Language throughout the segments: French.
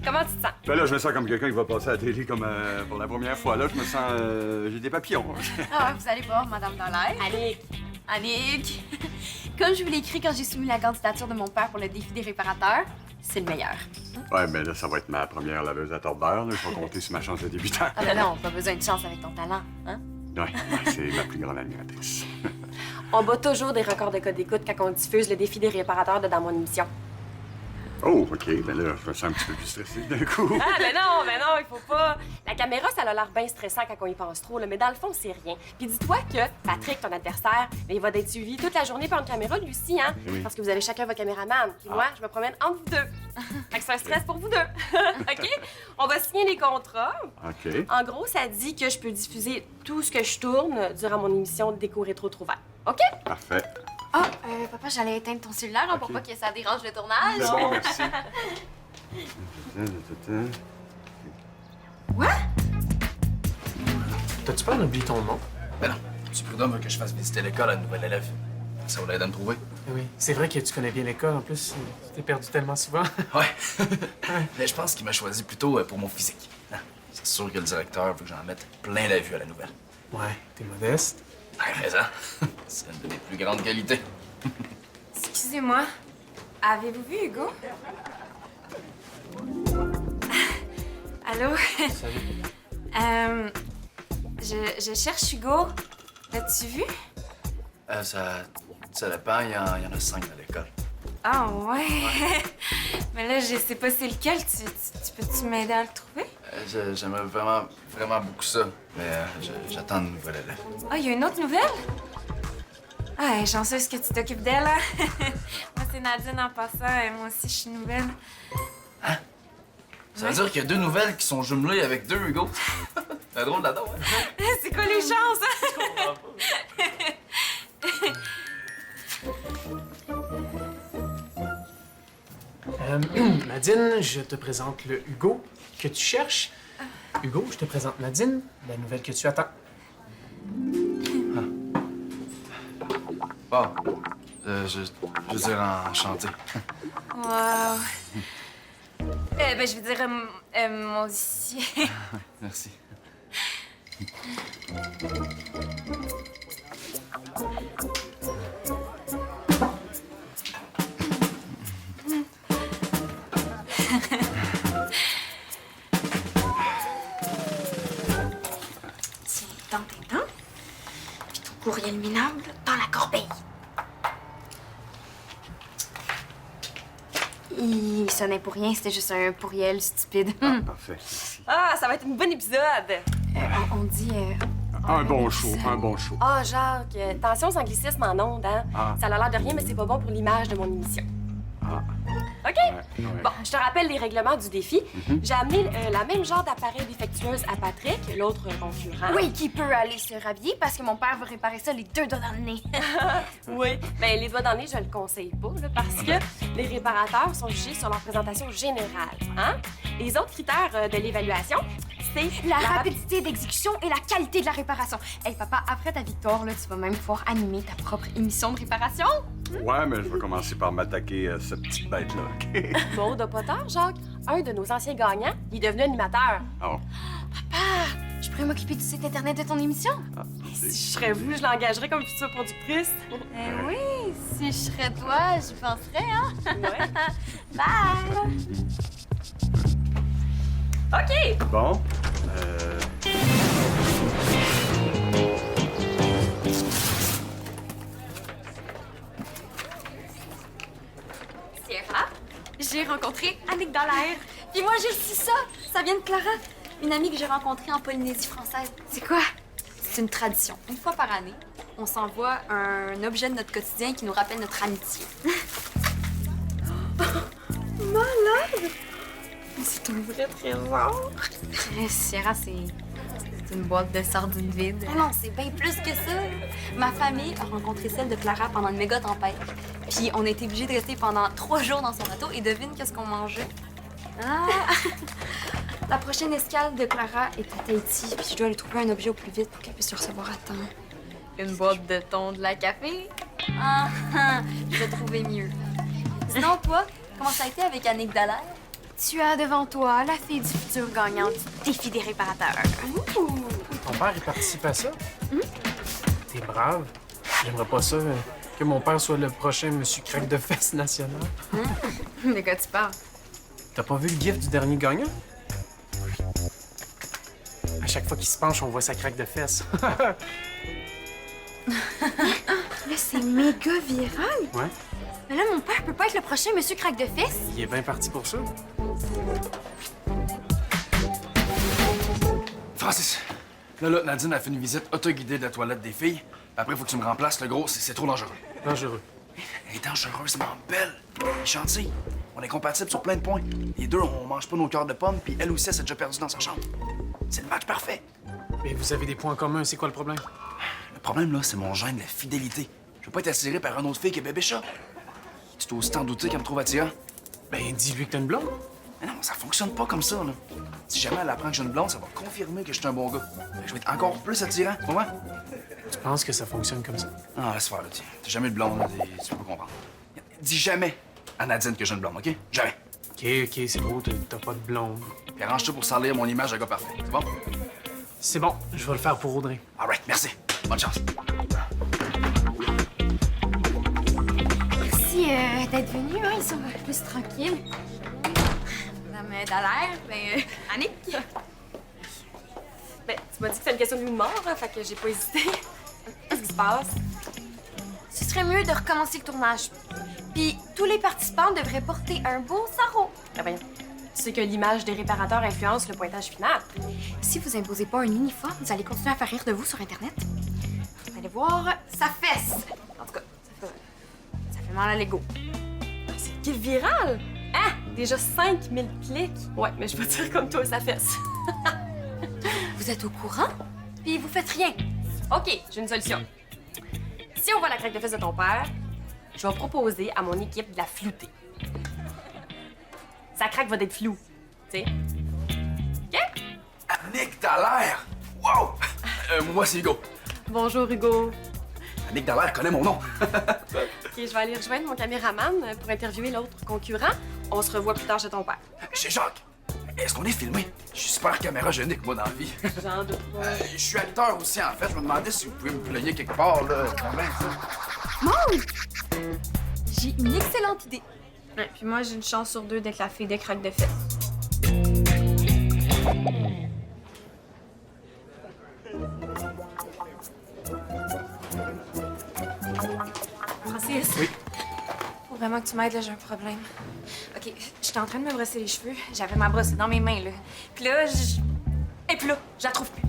Comment tu te sens? Ben là, je me sens comme quelqu'un qui va passer à la télé comme pour la première fois. Là, je me sens... j'ai des papillons. Ah, vous allez voir, Madame Dallaire. Annick! Annick! Comme je vous l'ai écrit quand j'ai soumis la candidature de mon père pour le défi des réparateurs, c'est le meilleur. Ouais, ben là, ça va être ma première laveuse à tordeur. Je vais compter sur ma chance de débutant. Ah ben non, pas besoin de chance avec ton talent, hein? Ouais, c'est ma plus grande admiratrice. On bat toujours des records de code d'écoute quand on diffuse le défi des réparateurs dans mon émission. Oh, OK. Ben là, je me sens un petit peu plus stressé d'un coup. Ah, mais non, il faut pas. La caméra, ça a l'air bien stressant quand on y pense trop, là, mais dans le fond, c'est rien. Puis dis-toi que Patrick, ton adversaire, il va être suivi toute la journée par une caméra, lui aussi, hein? Oui. Parce que vous avez chacun votre caméraman. Puis moi, je me promène entre vous deux. Fait que c'est un stress pour vous deux. OK? On va signer les contrats. OK. En gros, ça dit que je peux diffuser tout ce que je tourne durant mon émission de Déco Rétro Trouvailles. OK? Parfait. Ah, papa, j'allais éteindre ton cellulaire hein, pour pas que ça dérange le tournage. C'est bon, merci. T'as-tu peur d'oublier ton nom? Ben non. M. Prudhomme veut que je fasse visiter l'école à une nouvelle élève. Ça va l'aider à me trouver. Oui, c'est vrai que tu connais bien l'école. En plus, tu t'es perdu tellement souvent. Ouais. Mais je pense qu'il m'a choisi plutôt pour mon physique. Hein? C'est sûr que le directeur veut que j'en mette plein la vue à la nouvelle. Ouais, t'es modeste. Ouais, raison. C'est une de mes plus grandes qualités. Excusez-moi, avez-vous vu Hugo? Allô? Salut. Je cherche Hugo. L'as-tu vu? Ça dépend, il y en a 5 à l'école. Ah ouais. Mais là, je sais pas c'est lequel. Tu peux-tu m'aider à le trouver? J'aimerais vraiment beaucoup ça. Mais j'attends une nouvelle élève. Ah, il y a une autre nouvelle? Ah, elle est chanceuse que tu t'occupes d'elle, hein? Moi, c'est Nadine en passant. Et moi aussi, je suis nouvelle. Hein? Ça veut dire qu'il y a 2 nouvelles qui sont jumelées avec 2 Hugo. C'est drôle d'ado, hein? C'est quoi les chances, hein? Nadine, je te présente le Hugo que tu cherches. Hugo, je te présente Nadine, la nouvelle que tu attends. Bon, je veux dire enchanté. Wow. Ben, je veux dire, mon aussi. Merci. Tiens, dans tes dents. Puis ton courriel minable dans la corbeille. Il sonnait pour rien, c'était juste un pourriel stupide. Parfait. Merci. Ah, ça va être un bon épisode. On dit... Un bon show, un bon show. Ah, Jacques, attention aux anglicismes en ondes, hein? Ah. Ça a l'air de rien, mais c'est pas bon pour l'image de mon émission. Ah. OK? Ouais. Bon, je te rappelle les règlements du défi. J'ai amené la même genre d'appareil défectueuse à Patrick, l'autre concurrent. Oui, qui peut aller se rhabiller parce que mon père veut réparer ça les 2 doigts dans le nez. Oui, mais les doigts dans le nez, je le conseille pas, là, parce que les réparateurs sont jugés sur leur présentation générale. Hein? Les autres critères de l'évaluation, c'est La rapidité d'exécution et la qualité de la réparation. Hey, papa, après ta victoire, là, tu vas même pouvoir animer ta propre émission de réparation. Ouais, mais je vais commencer par m'attaquer à cette petite bête-là, OK? Bon, de pas tard, Jacques. Un de nos anciens gagnants, il est devenu animateur. Oh. Je pourrais m'occuper du site Internet de ton émission? Si je serais vous, je l'engagerais comme future productrice. Eh oui, si je serais toi, j'y penserais, hein? Ouais. Bye! OK! Bon. Sierra, j'ai rencontré Annick Dallaire. Puis moi, j'ai reçu ça. Ça vient de Clara, une amie que j'ai rencontrée en Polynésie française. C'est quoi? C'est une tradition. Une fois par année, on s'envoie un objet de notre quotidien qui nous rappelle notre amitié. Malade! C'est un vrai trésor. Sierra, c'est une boîte de sardines vide. Ah non, c'est bien plus que ça. Ma famille a rencontré celle de Clara pendant une méga tempête. Puis on a été obligés de rester pendant 3 jours dans son bateau et devine qu'est-ce qu'on mangeait. Ah! La prochaine escale de Clara est à Tahiti, puis je dois lui trouver un objet au plus vite pour qu'elle puisse le recevoir à temps. Une boîte de thon de la café? Ah, je vais trouver mieux. Sinon, toi, comment ça a été avec Annick Dallaire? Tu as devant toi la fille du futur gagnant du défi des réparateurs. Ton père, il participe à ça? T'es brave. J'aimerais pas ça, que mon père soit le prochain Monsieur Craque de fesses national. De quoi tu parles? T'as pas vu le gif du dernier gagnant? À chaque fois qu'il se penche, on voit sa craque de fesses. Là, c'est méga viral. Ouais, Mais là, mon père peut pas être le prochain Monsieur Craque de fesses. il est bien parti pour ça. Francis, là, Nadine a fait une visite autoguidée de la toilette des filles. Après, il faut que tu me remplaces, le gros, c'est trop dangereux. Dangereux. Elle est dangereusement belle. Elle est gentille. On est compatibles sur plein de points. Les deux, on mange pas nos cœurs de pommes, puis elle aussi, elle s'est déjà perdue dans sa chambre. C'est le match parfait. Mais vous avez des points communs, c'est quoi le problème? Le problème, là, c'est mon gène de la fidélité. Je veux pas être attiré par un autre fille que bébé chat. Tu dois aussi t'en douter qu'elle me trouve attirant. Ben, dis-lui que t'as une blonde. Mais non, ça fonctionne pas comme ça, là. Si jamais elle apprend que j'ai une blonde, ça va confirmer que je suis un bon gars. Je vais être encore plus attirant, tu comprends? Tu penses que ça fonctionne comme ça? Ah, laisse faire, là. T'as jamais de blonde, là, tu peux pas comprendre. Dis jamais à Nadine que j'ai une blonde, OK? Jamais. OK, c'est beau, t'as pas de blonde. Puis arrange-toi pour salir mon image de gars parfait, c'est bon? C'est bon, je vais le faire pour Audrey. All right, merci. Bonne chance. Merci d'être venu, hein, ils sont plus tranquilles. Madame Dallaire, Annick. Ben, tu m'as dit que c'était une question de vie ou de mort, hein, fait que j'ai pas hésité. Qu'est-ce qui se passe? Ce serait mieux de recommencer le tournage. Puis tous les participants devraient porter un beau sarrau. Ah ben, tu sais que l'image des réparateurs influence le pointage final. Si vous imposez pas un uniforme, vous allez continuer à faire rire de vous sur Internet. Vous allez voir, ça fesse. En tout cas, ça fait mal à l'ego. C'est viral! Hein? Déjà 5000 clics? Ouais, mais je peux dire comme toi, ça fesse. Vous êtes au courant? Puis vous faites rien. OK, j'ai une solution. Si on voit la craque de fesses de ton père, je vais proposer à mon équipe de la flouter. Sa craque va être floue, tu sais. OK? Annick Dallaire! Wow! Moi, c'est Hugo. Bonjour, Hugo. Annick Dallaire connaît mon nom. OK, je vais aller rejoindre mon caméraman pour interviewer l'autre concurrent. On se revoit plus tard chez ton père. Chez Jacques. Est-ce qu'on est filmé? Je suis super caméra génique, moi, dans la vie. J'en doute pas. Je suis acteur aussi, en fait. Je me demandais si vous pouvez me player quelque part, là, quand même. J'ai une excellente idée. Ouais, puis moi, j'ai une chance sur deux d'être la fille des craques de fesses. Francis? Oui. Faut vraiment que tu m'aides, là, j'ai un problème. OK, j'étais en train de me brosser les cheveux. J'avais ma brosse dans mes mains, là. Puis là, Et puis là, je la trouve plus.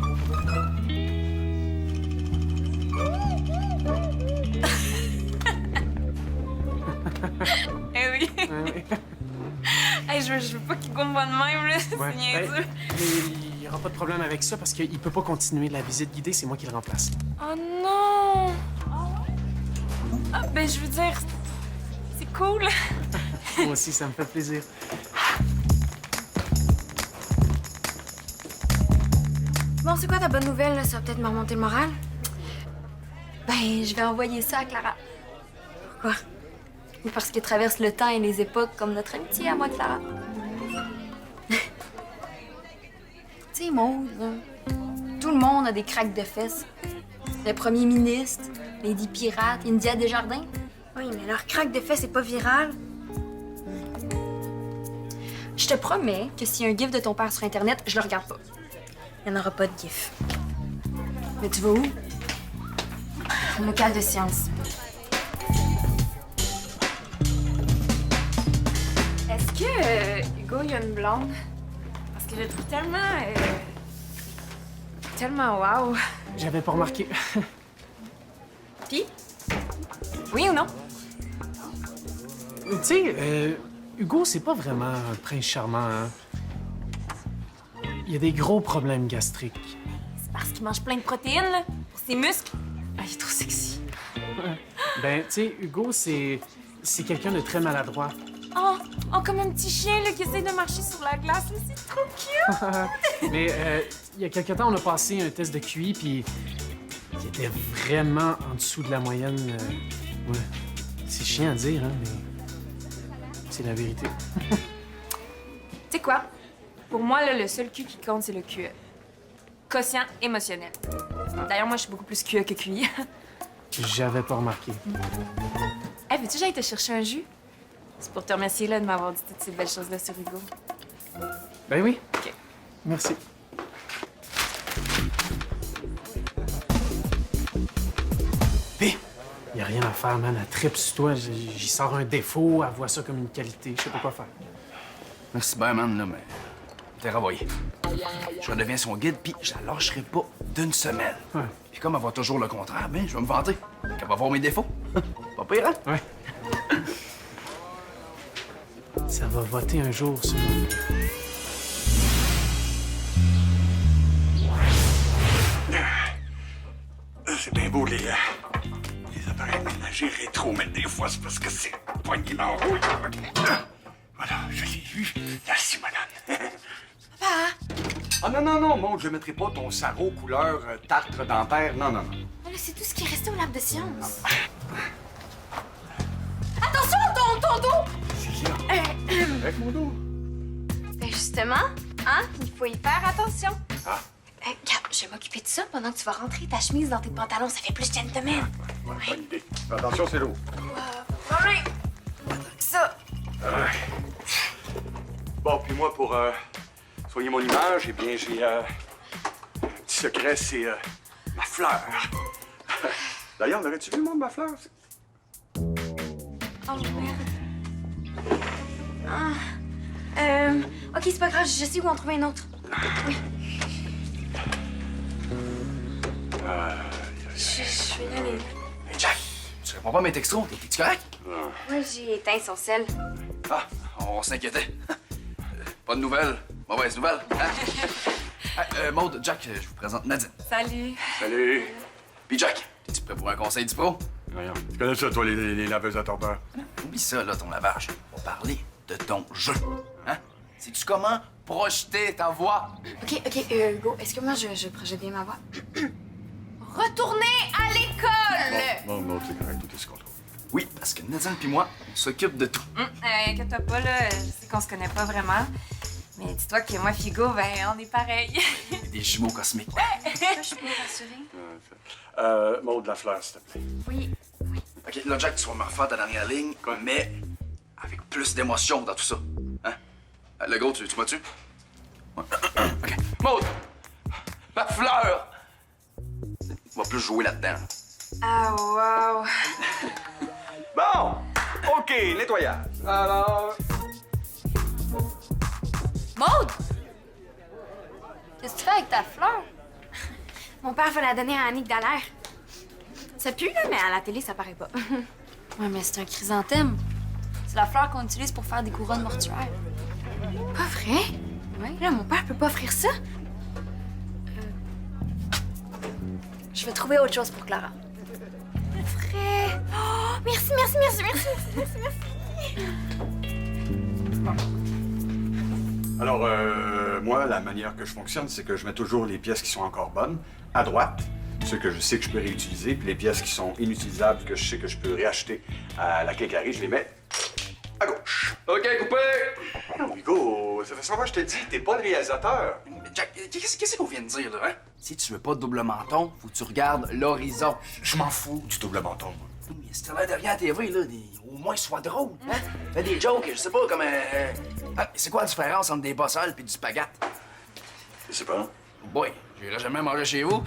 Eh oui. Hey, je veux pas qu'il gomme moi de même, là. C'est Ouais. niaiseux. Mais il n'y aura pas de problème avec ça parce qu'il peut pas continuer la visite guidée, c'est moi qui le remplace. Oh non! Ah, ben, je veux dire, c'est cool. Moi aussi, ça me fait plaisir. Bon, c'est quoi ta bonne nouvelle, là? Ça va peut-être me remonter le moral? Ben, je vais envoyer ça à Clara. Pourquoi? Parce qu'elle traverse le temps et les époques comme notre amitié à moi, Clara. Tu sais, Maud, là, tout le monde a des craques de fesses. Le premier ministre, Lady Pirate, India Desjardins. Oui, mais leur craque de fesses, c'est pas viral. Je te promets que s'il y a un gif de ton père sur Internet, je le regarde pas. Il n'y en aura pas de gif. Mais tu vas où? Au local de sciences. Est-ce que Hugo, il a une blonde? Parce que je le trouve tellement wow. J'avais pas remarqué. Puis? Oui ou non? Tu sais, Hugo, c'est pas vraiment un prince charmant, hein? Il y a des gros problèmes gastriques. C'est parce qu'il mange plein de protéines, là, pour ses muscles. Ah, il est trop sexy. Ben, tu sais, Hugo, c'est quelqu'un de très maladroit. Oh, comme un petit chien, là, qui essaie de marcher sur la glace, là, c'est trop cute. Mais il y a quelque temps, on a passé un test de QI, puis il était vraiment en dessous de la moyenne. Ouais. C'est chiant à dire, hein, mais c'est la vérité. quoi? Pour moi, là, le seul Q qui compte, c'est le QE. Quotient émotionnel. D'ailleurs, moi, je suis beaucoup plus QE que QI. J'avais pas remarqué. Hey, veux-tu que j'aille te chercher un jus? C'est pour te remercier là, de m'avoir dit toutes ces belles choses-là sur Hugo. Ben oui. OK. Merci. Puis, Y a rien à faire, man. Elle tripe sur toi. J'y sors un défaut, elle voit ça comme une qualité. Je sais pas quoi faire. merci bien, man, là, mais t'es renvoyé. Je redeviens son guide, puis je la lâcherai pas d'une semelle. Ouais. Puis comme elle voit toujours le contraire, ben, je vais me vanter. Qu'elle va voir mes défauts. Pas pire, hein? Ouais. Ça va voter un jour, ça. C'est bien beau, les appareils ménagers rétro, mais des fois, c'est parce que c'est poigné dans le rouille. Voilà, je l'ai vu. Merci, madame. Ah non, non, non, Maud, je mettrai pas ton sarrau couleur tartre dentaire. Non, non, non. C'est tout ce qui est resté au lab de sciences. Attention, ton dos! Avec mon dos. Ben justement, hein, il faut y faire attention. Ah. Regarde, je vais m'occuper de ça pendant que tu vas rentrer ta chemise dans tes pantalons. Ça fait plus gentleman. Bonne idée. Attention, c'est lourd. Problème. Ça. Bon, puis moi, pour soigner mon image, eh bien, j'ai un petit secret, c'est ma fleur. D'ailleurs, l'aurais-tu vu, moi, ma fleur? Oh merde. Ok, c'est pas grave, je sais où en trouver une autre. Oui. Je vais y aller. Hey, Jack, tu réponds pas à mes textos? T'es-tu correct? Moi, j'ai éteint son sel. Ah, on s'inquiétait. Pas de nouvelles. Mauvaise nouvelle. Hein? Maud, Jack, je vous présente Nadine. Salut. Salut. Puis Jack, es-tu prêt pour un conseil du pro? Voyons. Tu connais ça, toi, les laveuses à tordeur? Oublie ça, là, ton lavage. On va parler de ton jeu. Hein? Sais-tu comment projeter ta voix? Ok, Hugo, est-ce que moi, je projette bien ma voix? Retournez à l'école! Non, non, c'est correct, tout est sous contrôle. Oui, parce que Nadine puis moi, on s'occupe de tout. Inquiète-toi pas, là. Je sais qu'on se connaît pas vraiment. Mais dis-toi que moi, Figo, ben, on est pareil. Des jumeaux cosmiques. Je peux rassurer. Maud, la fleur, s'il te plaît. Oui. OK, là, Jack, tu vas me refaire ta dernière ligne, mais avec plus d'émotion dans tout ça. Hein? Le gros, tu m'as-tu? Ouais. OK. Maud! La fleur! On va plus jouer là-dedans. Ah, wow. Bon! OK, nettoyage. Alors... Maud! Qu'est-ce que tu fais avec ta fleur? Mon père va la donner à Annick Dallaire. Ça pue, là, mais à la télé, ça paraît pas. Ouais, mais c'est un chrysanthème. C'est la fleur qu'on utilise pour faire des couronnes mortuaires. Pas vrai? Ouais, là, mon père peut pas offrir ça. Je vais trouver autre chose pour Clara. Vrai? Oh, merci. Alors, moi, la manière que je fonctionne, c'est que je mets toujours les pièces qui sont encore bonnes à droite, ceux que je sais que je peux réutiliser, puis les pièces qui sont inutilisables, que je sais que je peux réacheter à la quincaillerie, je les mets à gauche. OK, coupé! Non, Hugo, ça fait 100 fois que je te dis, t'es pas le réalisateur. Mais Jack, qu'est-ce qu'on vient de dire, là, hein? Si tu veux pas de double menton, faut que tu regardes l'horizon. Je m'en fous du double menton. Mais si t'as l'air derrière la TV, là, au moins sois drôle, hein? Fais des jokes, je sais pas, comme c'est quoi la différence entre des bossales puis du spaghette? Je sais pas. Boy, j'irai jamais manger chez vous.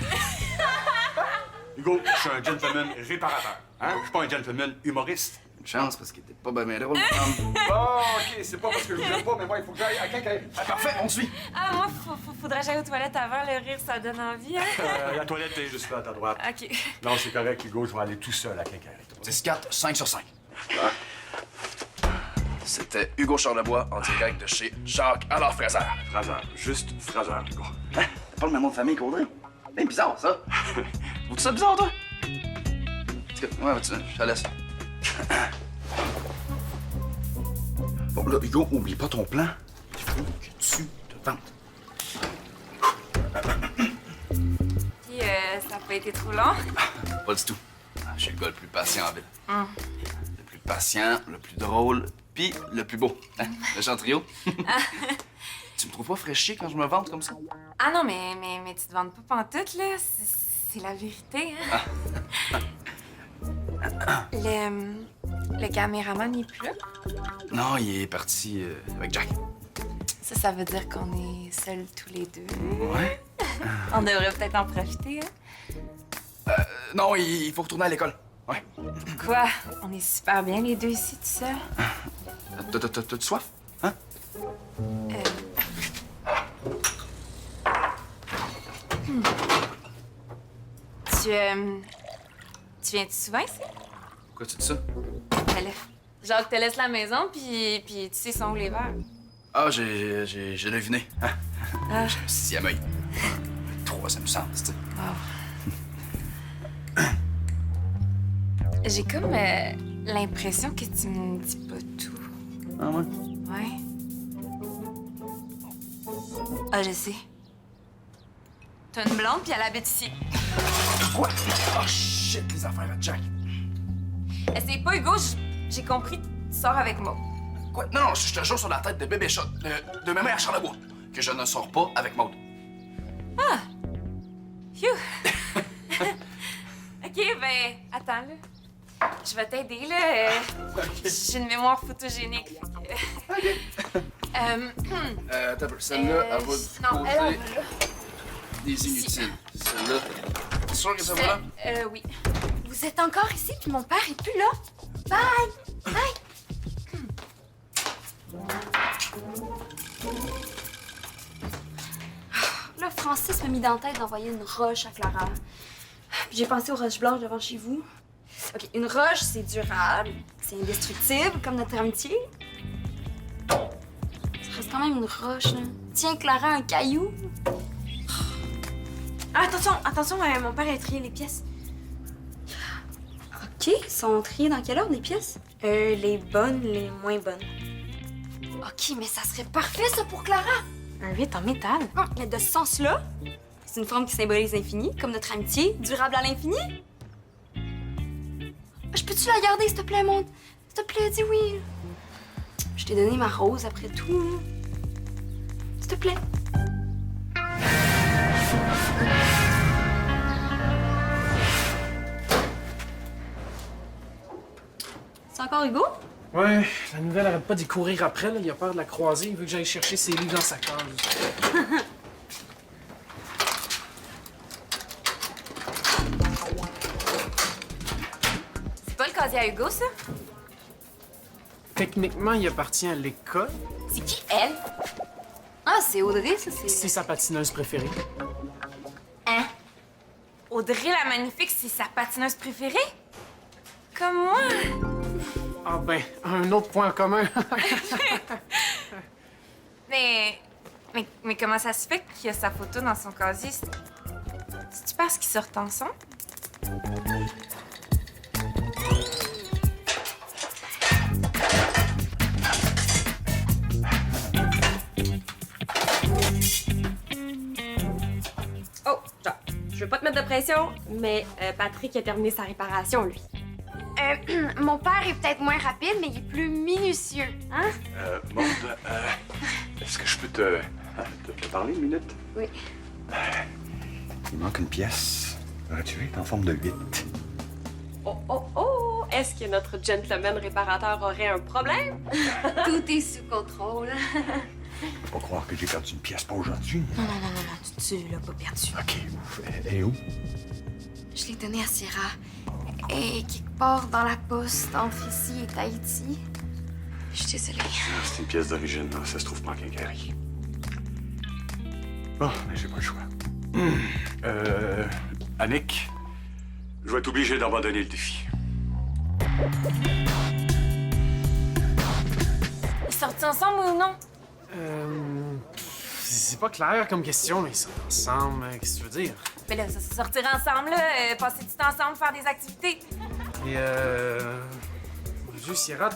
Hugo, je suis un gentleman réparateur. Hein? Je suis pas un gentleman humoriste. Une chance, parce que t'es pas bien drôle. Bon, OK, c'est pas parce que je vous aime pas, mais moi, il faut que j'aille à la quincaillerie. Parfait, on te suit. Ah, moi, faudrait que j'aille aux toilettes avant. Le rire, ça donne envie, hein? La toilette est juste là, à ta droite. OK. Non, c'est correct, Hugo, je vais aller tout seul à la quincaillerie. 10-4, 5 sur 5. C'était Hugo Charlebois en direct de chez Jacques alors Fraser. Fraser, juste Fraser, Hugo. Hein? T'as pas le même nom de famille qu'Audrey? C'est bizarre, ça. Vous ça bizarre, toi? En tout cas, ouais, je te laisse. Bon, là, Hugo, oublie pas ton plan. Il faut que tu te vantes. Puis, ça n'a pas été trop long. Pas du tout. Je suis le gars le plus patient en ville. Le plus patient, le plus drôle, puis le plus beau. Hein? Le chant trio. Tu me trouves pas fraîchier quand je me vante comme ça? Ah non, mais tu te vantes pas pantoute, là. C'est la vérité, hein? Le caméraman, il est plus là? Non, il est parti avec Jack. Ça veut dire qu'on est seuls tous les deux. Ouais? On devrait peut-être en profiter, hein? Non, il faut retourner à l'école. Ouais. Quoi? On est super bien les deux ici, tout seul. T'as-tu soif? Hein? Tu viens-tu souvent ici? Pourquoi tu dis ça? Ben là, genre que te laisse la maison, puis tu sais sont où les verres. Ah, j'ai deviné. Hein? Ah. J'ai un sixième œil. Troisième sens, tu sais. J'ai comme l'impression que tu me dis pas tout. Ah ouais? Ouais. Ah, je sais. T'as une blonde, puis elle habite ici. Quoi? Oh shit, les affaires à Jack. C'est pas Hugo, j'ai compris, tu sors avec moi. Quoi? Non, je te jure sur la tête de bébé chat, de ma mère Charlebois, que je ne sors pas avec Maude. Ah! Phew! OK, ben, attends, là. Je vais t'aider, là. J'ai une mémoire photogénique. T'as peu. Celle-là, elle va du non, côté elle, des inutiles. Celle-là. T'es sûr que ça va là? Oui. Vous êtes encore ici, puis mon père est plus là. Bye! Bye! Là, Francis m'a mis dans la tête d'envoyer une roche à Clara. Puis j'ai pensé aux roches blanches devant chez vous. OK, une roche, c'est durable, c'est indestructible, comme notre amitié. Ça reste quand même une roche, là. Tiens, Clara, un caillou. Ah, attention, mon père a trié les pièces. OK, ils sont triés dans quel ordre, les pièces? Les bonnes, les moins bonnes. OK, mais ça serait parfait, ça, pour Clara. Un 8 en métal. Mais de ce sens-là, c'est une forme qui symbolise l'infini, comme notre amitié, durable à l'infini. Je peux-tu la garder, s'il te plaît, Maud? S'il te plaît, dis oui. Je t'ai donné ma rose après tout. Là. S'il te plaît. C'est encore Hugo? Ouais, la nouvelle arrête pas d'y courir après, là. Il a peur de la croiser, il veut que j'aille chercher ses livres dans sa case. C'est pas le casier à Hugo, ça? Techniquement, il appartient à l'école. C'est qui, elle? Ah, c'est Audrey, ça, c'est... C'est sa patineuse préférée. Hein? Audrey la Magnifique, c'est sa patineuse préférée? Comme moi! Ah ben, un autre point en commun. Mais comment ça se fait qu'il y a sa photo dans son casier? C'est-tu parce qu'ils sortent ensemble? Oh, genre, je veux pas te mettre de pression, mais Patrick a terminé sa réparation, lui. Mon père est peut-être moins rapide, mais il est plus minutieux, hein? Maude, est-ce que je peux te parler une minute? Oui. Il manque une pièce. Tu es en forme de 8. Oh! Est-ce que notre gentleman réparateur aurait un problème? Tout est sous contrôle. Faut pas croire que j'ai perdu une pièce pour aujourd'hui. Non, tu l'as pas perdu. OK, ouf. Et où? Je l'ai donné à Sierra. Et quelque part dans la poste, entre ici et Tahiti. Je suis désolée. C'est une pièce d'origine, là. Ça se trouve pas en quincaillerie. Bon, mais j'ai pas le choix. Annick, je vais être obligé d'abandonner le défi. Ils sortent ensemble ou non? C'est pas clair comme question, mais ils sont ensemble. Qu'est-ce que tu veux dire? Mais là, ça sortir ensemble, là, passer du temps ensemble, faire des activités. Et mon Dieu, Sierra,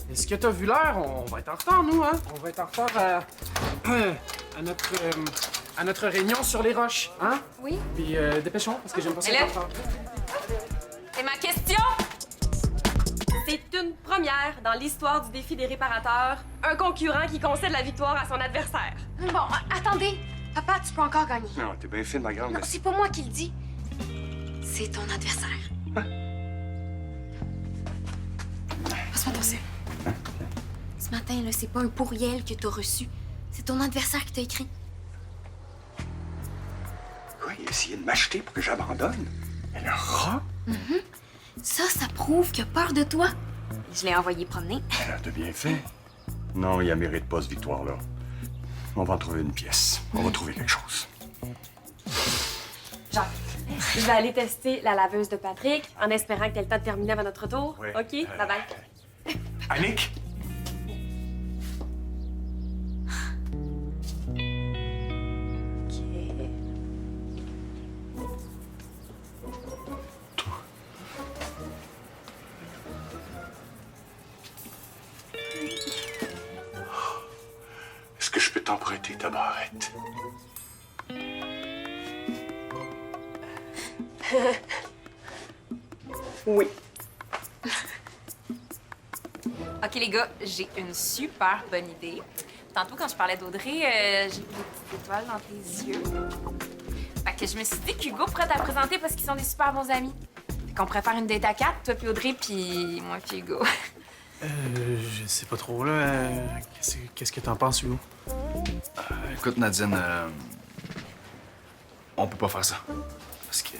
est-ce que t'as vu l'heure? On va être en retard, nous, hein? On va être en retard à notre réunion sur les roches, hein? Oui? Puis dépêchons, parce que j'aime pas ça Mais là- être en retard. C'est ma question! C'est une première dans l'histoire du défi des réparateurs, un concurrent qui concède la victoire à son adversaire. Bon, attendez. Papa, tu peux encore gagner. Non, t'es bien fine, ma grande. Non, c'est pas moi qui le dis. C'est ton adversaire. Passe-moi ton sel. Ce matin, là, c'est pas un pourriel que t'as reçu. C'est ton adversaire qui t'a écrit. Quoi, il a essayé de m'acheter pour que j'abandonne? Mais le rat? Ça prouve qu'il a peur de toi. Je l'ai envoyé promener. Alors, t'as bien fait. Non, il mérite pas, cette victoire-là. On va en trouver une pièce. On va trouver quelque chose. Jacques, je vais aller tester la laveuse de Patrick en espérant que t'aies le temps de terminer avant notre tour. Oui. OK? Bye-bye. Annick? Est-ce que je peux t'emprunter ta barrette? Oui. OK, les gars, j'ai une super bonne idée. Tantôt, quand je parlais d'Audrey, j'ai vu des petites étoiles dans tes yeux. Fait que je me suis dit qu'Hugo pourrait te la présenter parce qu'ils sont des super bons amis. Fait qu'on pourrait faire une date à 4, toi puis Audrey, puis moi puis Hugo. Je sais pas trop, là. Qu'est-ce que t'en penses, Hugo? Écoute, Nadine, on peut pas faire ça. Parce que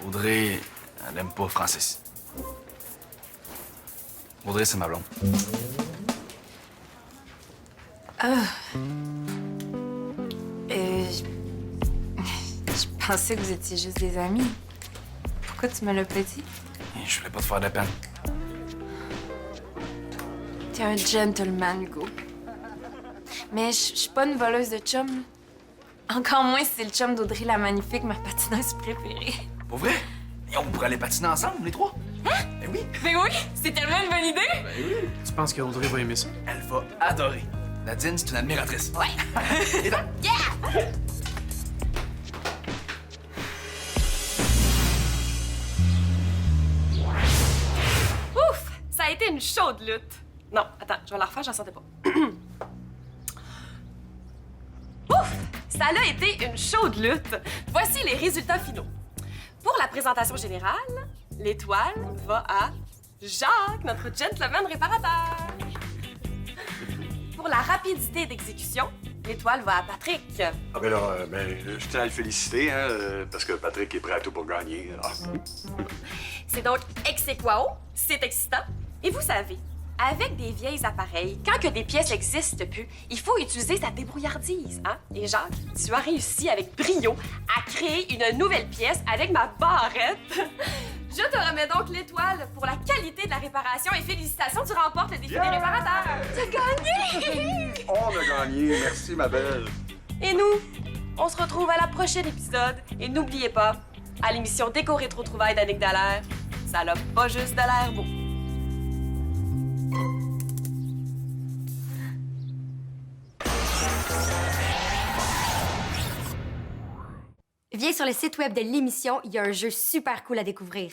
Audrey, elle aime pas Francis. Audrey, c'est ma blonde. Je pensais que vous étiez juste des amis. Pourquoi tu me l'as pas dit? Et je voulais pas te faire de la peine. T'es un gentleman, Hugo. Mais je suis pas une voleuse de chum. Là. Encore moins si c'est le chum d'Audrey la Magnifique, ma patineuse préférée. Pour vrai? Et on pourrait aller patiner ensemble, les trois? Hein? Ben oui! Ben oui, c'est tellement une bonne idée! Tu penses qu'Audrey va aimer ça? Elle va adorer. Nadine, c'est une admiratrice. Ouais. Et donc, Ouf! Ça a été une chaude lutte. Non, attends, je vais la refaire, j'en sentais pas. Ouf! Ça a été une chaude lutte. Voici les résultats finaux. Pour la présentation générale, l'étoile va à Jacques, notre gentleman réparateur. Pour la rapidité d'exécution, l'étoile va à Patrick. Ah ben là, je tiens à le féliciter, hein, parce que Patrick est prêt à tout pour gagner. Ah. C'est donc ex aequo, c'est excitant. Et vous savez, avec des vieilles appareils, quand que des pièces existent plus, il faut utiliser sa débrouillardise, hein? Et Jacques, tu as réussi avec brio à créer une nouvelle pièce avec ma barrette. Je te remets donc l'étoile pour la qualité de la réparation et félicitations, tu remportes le défi des réparateurs. Tu as gagné! On a gagné, merci ma belle. Et nous, on se retrouve à la prochaine épisode. Et n'oubliez pas, à l'émission Déco Rétro Trouvailles d'Annick Dallaire, ça n'a pas juste de l'air beau. Viens sur le site web de l'émission, il y a un jeu super cool à découvrir.